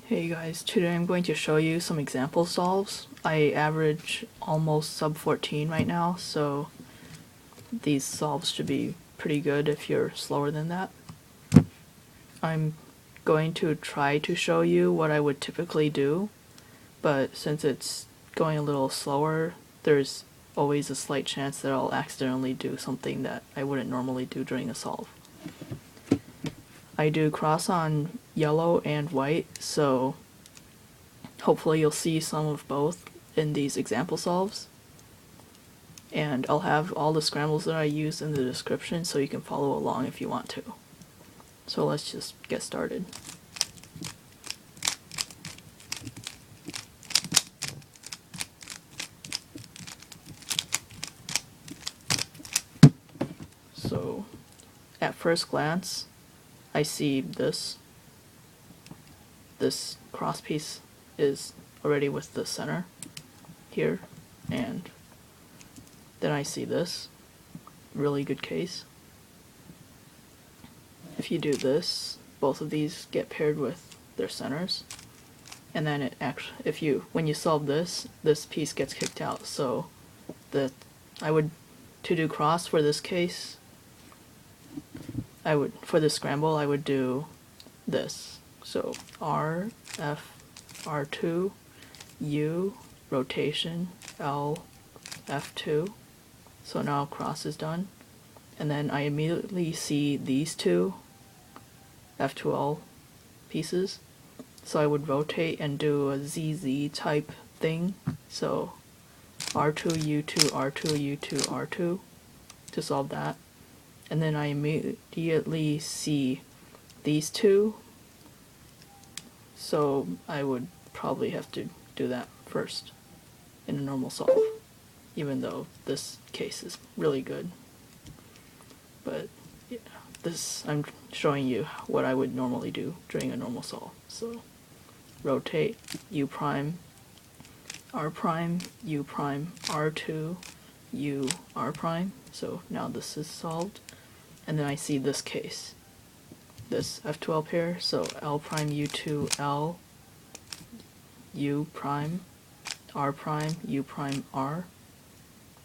Hey guys, today I'm going to show you some example solves. I average almost sub 14 right now, so these solves should be pretty good if you're slower than that. I'm going to try to show you what I would typically do, but since it's going a little slower, there's always a slight chance that I'll accidentally do something that I wouldn't normally do during a solve. I do cross on yellow and white, so hopefully you'll see some of both in these example solves. And I'll have all the scrambles that I use in the description so you can follow along if you want to. So let's just get started. So at first glance, I see this cross piece is already with the center here, and then I see this really good case. If you do this, both of these get paired with their centers, and then it actually, when you solve this piece gets kicked out. So to do cross for this case, for this scramble, I would do this. So R, F, R2, U, rotation, L, F2. So now cross is done. And then I immediately see these two F2L pieces. So I would rotate and do a ZZ type thing. So R2, U2, R2, U2, R2 to solve that. And then I immediately see these two. So I would probably have to do that first in a normal solve, even though this case is really good. But yeah, I'm showing you what I would normally do during a normal solve. So rotate U prime, R prime, U prime, R2, U, R prime. So now this is solved. And then I see this case, this F2L pair, so L prime, U2, L, U prime, U prime, R,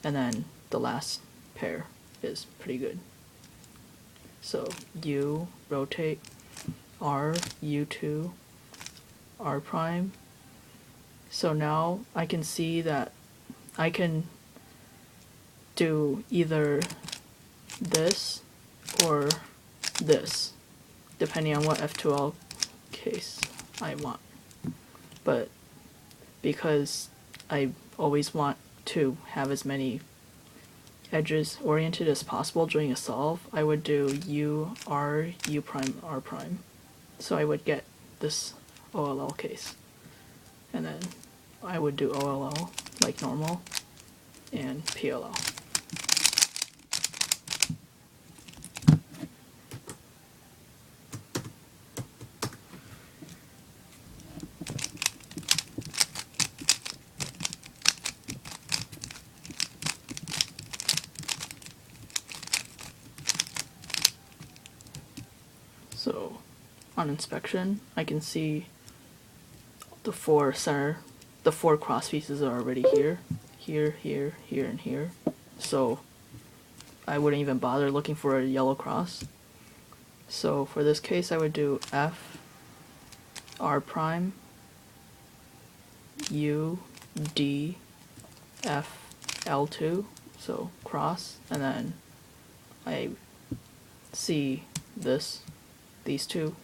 and then the last pair is pretty good. So U, rotate, R, U2, R prime. So now I can see that I can do either this or this, depending on what F2L case I want. But because I always want to have as many edges oriented as possible during a solve, I would do U, R, U prime, R prime. So I would get this OLL case. And then I would do OLL like normal and PLL. So on inspection, I can see the four cross pieces are already here, here, here, here, and here. So I wouldn't even bother looking for a yellow cross. So for this case, I would do F, R prime, U, D, F, L2, so cross, and then I see these two,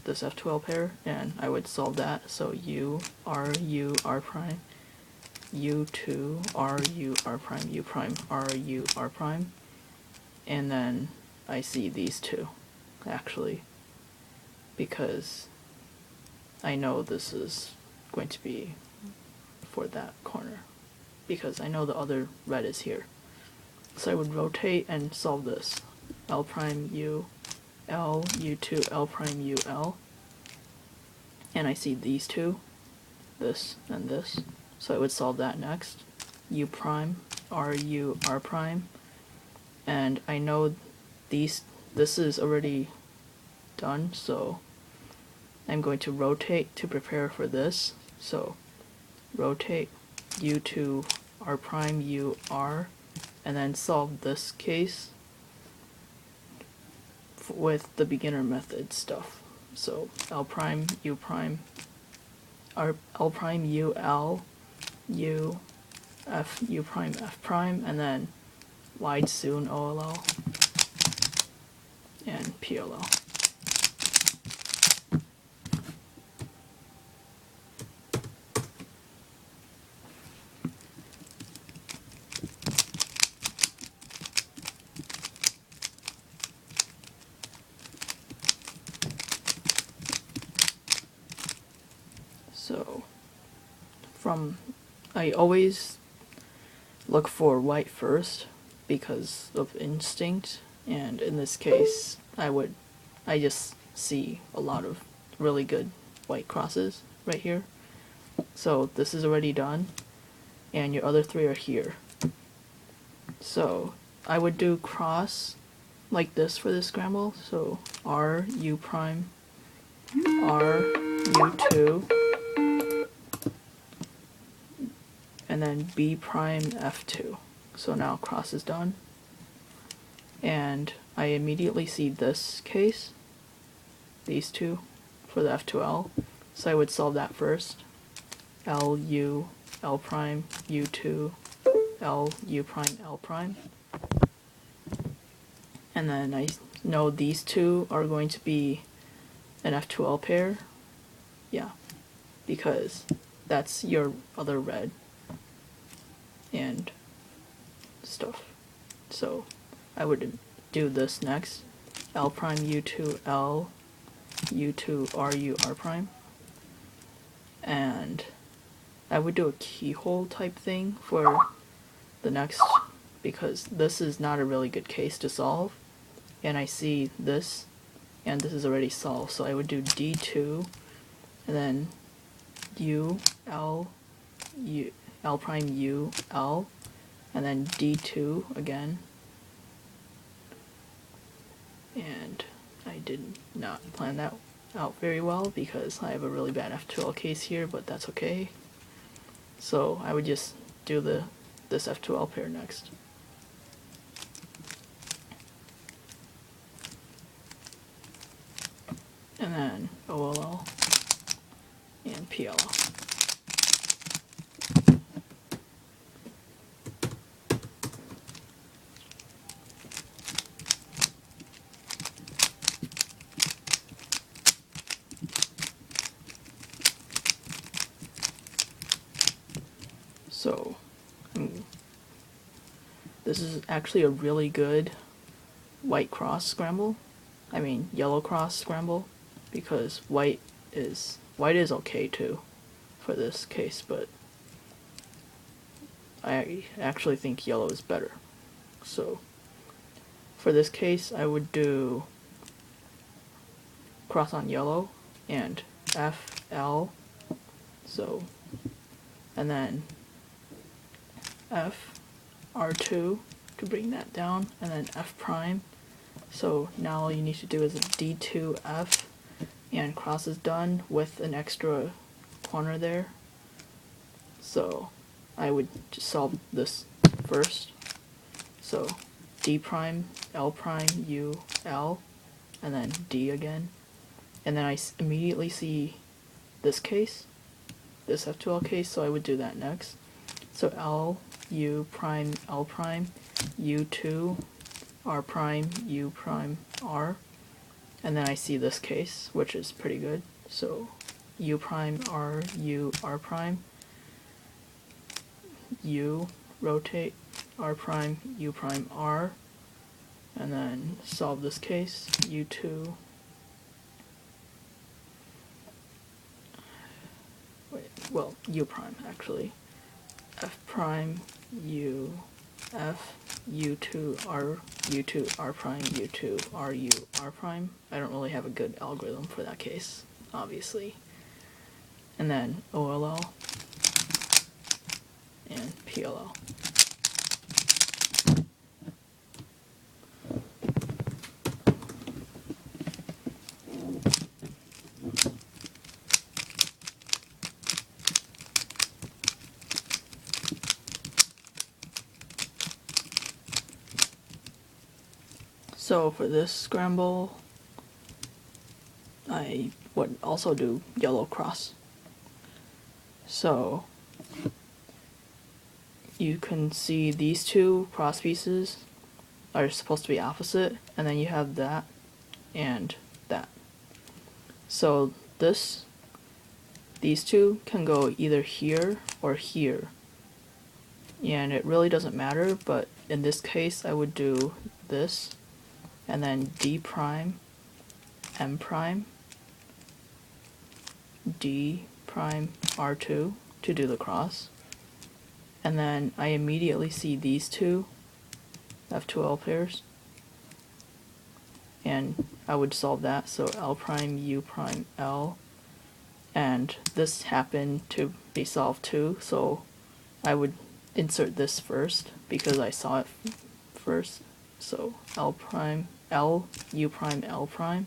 this F2L pair, and I would solve that. So U, R prime, U2, R, U, R prime, U prime, R, U, R prime, and then I see these two, actually, because I know this is going to be for that corner, because I know the other red is here. So I would rotate and solve this. L prime U, L, U2, L prime U, L. And I see these two, this and this. So I would solve that next. U prime, R, U, R prime. And I know this is already done, so I'm going to rotate to prepare for this. So rotate u to r prime u r, and then solve this case with the beginner method stuff. So l prime u prime r l prime u l u f u prime f prime, and then wide soon OLL and PLL. So I always look for white first because of instinct, and in this case I just see a lot of really good white crosses right here. So this is already done, and your other three are here. So I would do cross like this for this scramble. So R U prime R U2, and then B prime F2. So now cross is done, and I immediately see this case, these two for the F2L. So I would solve that first. L U L prime U2 L U prime L prime, and then I know these two are going to be an F2L pair. Yeah, because that's your other red and stuff. So I would do this next. L prime U2 L U2 RU R prime, and I would do a keyhole type thing for the next, because this is not a really good case to solve, and I see this, and this is already solved. So I would do D2, and then U L U L prime U L, and then D2 again. And I did not plan that out very well because I have a really bad F2L case here, but that's okay. So I would just do this F2L pair next. And then OLL and PLL. So this is actually a really good white cross scramble. I mean yellow cross scramble, because white is okay too for this case, but I actually think yellow is better. So for this case I would do cross on yellow and FL, so, and then F R2 to bring that down, and then F prime. So now all you need to do is a D2F, and cross is done with an extra corner there. So I would just solve this first. So D prime L prime U L, and then D again, and then I immediately see this case, this F2L case, so I would do that next. So L U prime L prime U2 R prime U prime R, and then I see this case, which is pretty good. So U prime R U R prime U, rotate R prime U prime R, and then solve this case. U2, well, U prime actually, F prime U F U2 R U2 R prime U2 RU R prime. I don't really have a good algorithm for that case, obviously. And then OLL and PLL. So for this scramble, I would also do yellow cross. So you can see these two cross pieces are supposed to be opposite, and then you have that and that. So these two can go either here or here, and it really doesn't matter, but in this case I would do this, and then D prime, M prime, D prime, R2 to do the cross. And then I immediately see these two F2L pairs, and I would solve that. So L prime, U prime, L, and this happened to be solved too, so I would insert this first because I saw it first. So L prime, L, U prime, L prime,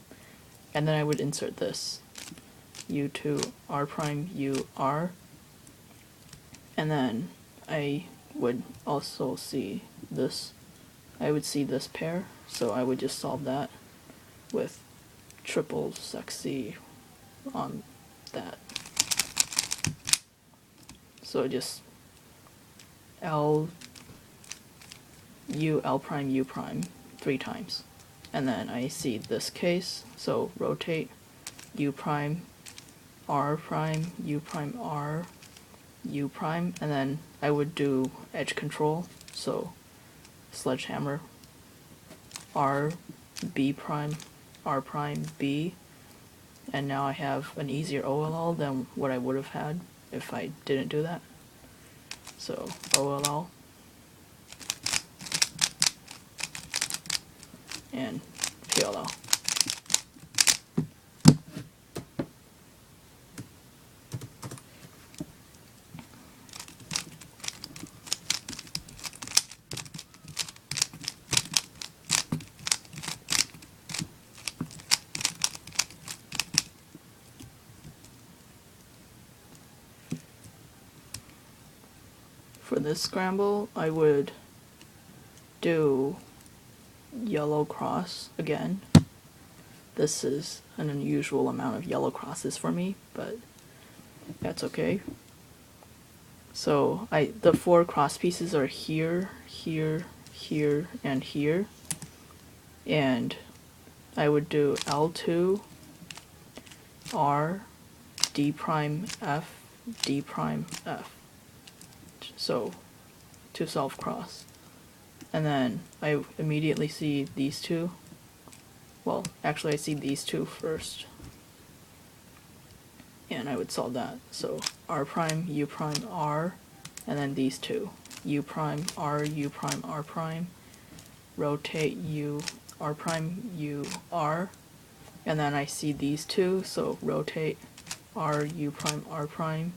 and then I would insert this U2, R prime, U, R, and then I would also see this. I would see this pair, so I would just solve that with triple sexy on that. So just L, U, L prime, U prime 3 times. And then I see this case, so rotate U prime, R prime, U prime, R, U prime, and then I would do edge control, so sledgehammer, R, B prime, R prime, B, and now I have an easier OLL than what I would have had if I didn't do that. So OLL and PLL. For this scramble, I would do yellow cross again. This is an unusual amount of yellow crosses for me, but that's okay. So the 4 cross pieces are here, here, here, and here. And I would do L2, R, D prime, F, D prime, F. So to solve cross. And then I immediately see these two. Well, actually I see these two first. And I would solve that. So R prime, U prime, R, and then these two. U prime, R, U prime, R prime. Rotate U, R prime, U, R. And then I see these two, so rotate R, U prime, R prime.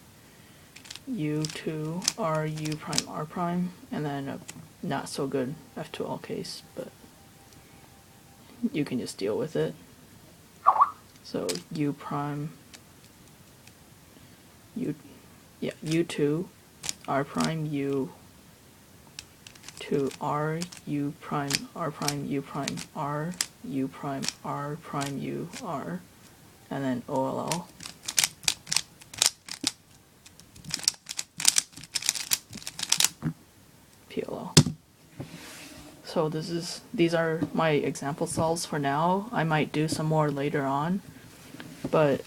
U2, R, U prime, R prime, and then a not so good F2L case, but you can just deal with it. So U prime, U2, R prime, U, to R, U prime, R prime, U prime, R, U prime, R prime, U, R, and then OLL. PLL. So these are my example solves for now. I might do some more later on, but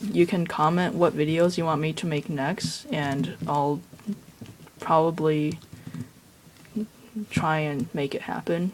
you can comment what videos you want me to make next, and I'll probably try and make it happen.